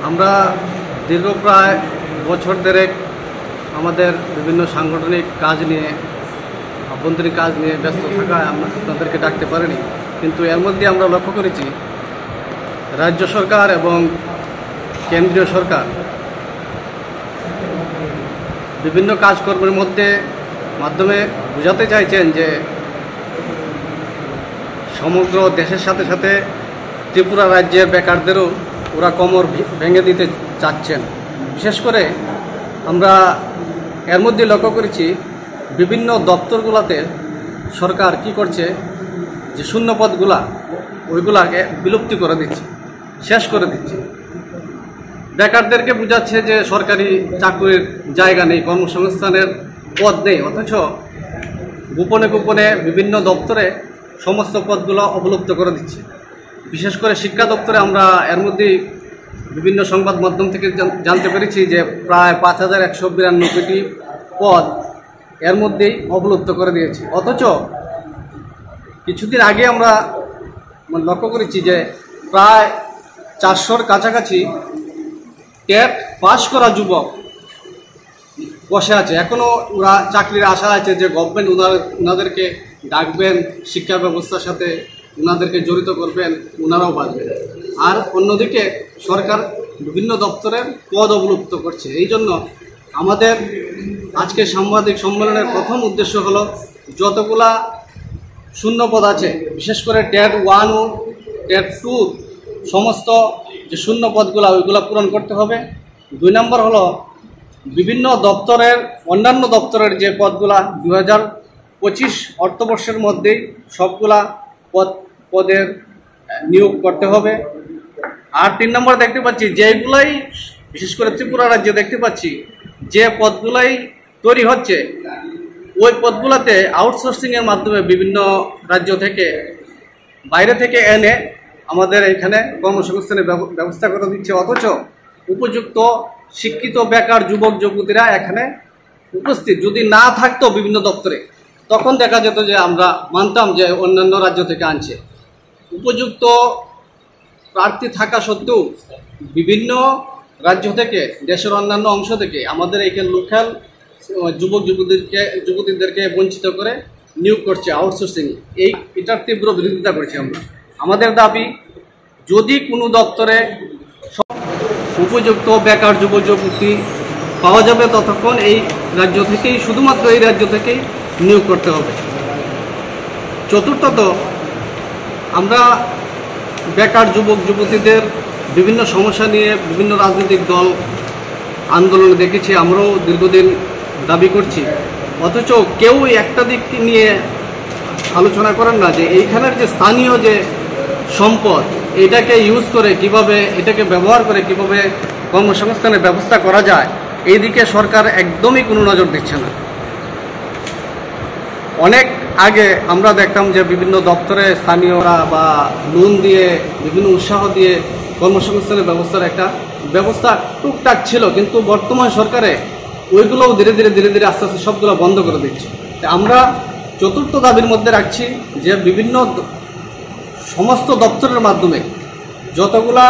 আমরা দীর্ঘ প্রায় বছর দেড়েক আমাদের বিভিন্ন সাংগঠনিক কাজ নিয়ে আভ্যন্তরীণ কাজ নিয়ে ব্যস্ত থাকায় আমরা আপনাদেরকে ডাকতে পারিনি, কিন্তু এর মধ্যে আমরা লক্ষ্য করেছি রাজ্য সরকার এবং কেন্দ্রীয় সরকার বিভিন্ন কাজকর্মের মাধ্যমে বোঝাতে চাইছেন যে সমগ্র দেশের সাথে সাথে ত্রিপুরা রাজ্যের বেকারদেরও ওরা কোমর ভেঙে দিতে চাচ্ছেন। বিশেষ করে আমরা এর মধ্যে লক্ষ্য করেছি বিভিন্ন দপ্তরগুলোতে সরকার কি করছে, যে শূন্যপদগুলা ওইগুলাকে বিলুপ্তি করে দিচ্ছে, শেষ করে দিচ্ছে। বেকারদেরকে বোঝাচ্ছে যে সরকারি চাকরির জায়গা নেই, কর্মসংস্থানের পদ নেই, অথচ গোপনে গোপনে বিভিন্ন দপ্তরে সমস্ত পদগুলো অবলুপ্ত করে দিচ্ছে। বিশেষ করে শিক্ষা দপ্তরে আমরা এর মধ্যেই বিভিন্ন সংবাদ মাধ্যম থেকে জানতে পেরেছি যে প্রায় 5192টি পদ এর মধ্যেই অবলুপ্ত করে দিয়েছে। অথচ কিছুদিন আগে আমরা লক্ষ্য করেছি যে প্রায় 400-র কাছাকাছি টেট পাশ করা যুবক বসে আছে। এখনও ওরা চাকরির আশা আছে যে গভর্নমেন্ট ওনাদেরকে ডাকবেন, শিক্ষা ব্যবস্থার সাথে ওনাদেরকে জড়িত করবেন, ওনারাও বাঁচবেন। আর অন্যদিকে সরকার বিভিন্ন দপ্তরের পদ অবলুপ্ত করছে। এই জন্য আমাদের আজকে সাংবাদিক সম্মেলনের প্রথম উদ্দেশ্য হলো যতগুলা শূন্য পদ আছে, বিশেষ করে টেট 1 ও টেট 2 সমস্ত যে শূন্য পদগুলো ওইগুলো পূরণ করতে হবে। 2 নম্বর হলো বিভিন্ন দপ্তরের অন্যান্য দপ্তরের যে পদগুলা 2025 অর্থবর্ষের মধ্যেই সবগুলা পদের নিয়োগ করতে হবে। আর 3 নম্বর দেখতে পাচ্ছি যেগুলাই বিশেষ করে ত্রিপুরা রাজ্যে দেখতে পাচ্ছি যে পদগুলাই তৈরি হচ্ছে ওই পদগুলোতে আউটসোর্সিংয়ের মাধ্যমে বিভিন্ন রাজ্য থেকে বাইরে থেকে এনে আমাদের এখানে কর্মসংস্থানের ব্যবস্থা করে দিচ্ছে। অথচ উপযুক্ত শিক্ষিত বেকার যুবক যুবতীরা এখানে উপস্থিত যদি না থাকতো বিভিন্ন দপ্তরে, তখন দেখা যেত যে আমরা মানতাম যে অন্যান্য রাজ্য থেকে আনছে। উপযুক্ত প্রার্থী থাকা সত্ত্বেও বিভিন্ন রাজ্য থেকে, দেশের অন্যান্য অংশ থেকে আমাদের এইখানে লোকাল যুবক যুবতীদেরকে বঞ্চিত করে নিয়োগ করছে আউটসোর্সিং। এটার তীব্র বিরোধিতা করছি আমরা। আমাদের দাবি, যদি কোনো দপ্তরে উপযুক্ত বেকার যুবক যুবতী পাওয়া যাবে ততক্ষণ এই রাজ্য থেকেই, শুধুমাত্র এই রাজ্য থেকেই নিয়োগ করতে হবে। চতুর্থত, আমরা বেকার যুবক যুবতীদের বিভিন্ন সমস্যা নিয়ে বিভিন্ন রাজনৈতিক দল আন্দোলনে দেখেছি, আমরাও দীর্ঘদিন দাবি করছি। অথচ কেউ একটা দিক নিয়ে আলোচনা করেন না যে এইখানের যে স্থানীয় যে সম্পদ এটাকে ইউজ করে কিভাবে, এটাকে ব্যবহার করে কিভাবে কর্মসংস্থানের ব্যবস্থা করা যায়, এই দিকে সরকার একদমই কোনো নজর দিচ্ছে না। অনেক আগে আমরা দেখতাম যে বিভিন্ন দপ্তরে স্থানীয়রা বা লোন দিয়ে বিভিন্ন উৎসাহ দিয়ে কর্মসংস্থানের ব্যবস্থার একটা ব্যবস্থা টুকটাক ছিল, কিন্তু বর্তমান সরকারে ওইগুলোও ধীরে ধীরে আস্তে আস্তে সবগুলো বন্ধ করে দিচ্ছে। আমরা চতুর্থ দাবির মধ্যে রাখছি যে বিভিন্ন সমস্ত দপ্তরের মাধ্যমে যতগুলা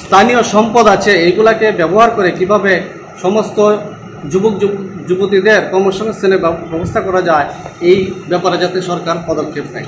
স্থানীয় সম্পদ আছে এইগুলাকে ব্যবহার করে কিভাবে সমস্ত যুবক যুবতীদের কর্মসংস্থানের ব্যবস্থা করা যায়, এই ব্যাপারে যাতে সরকার পদক্ষেপ নেয়।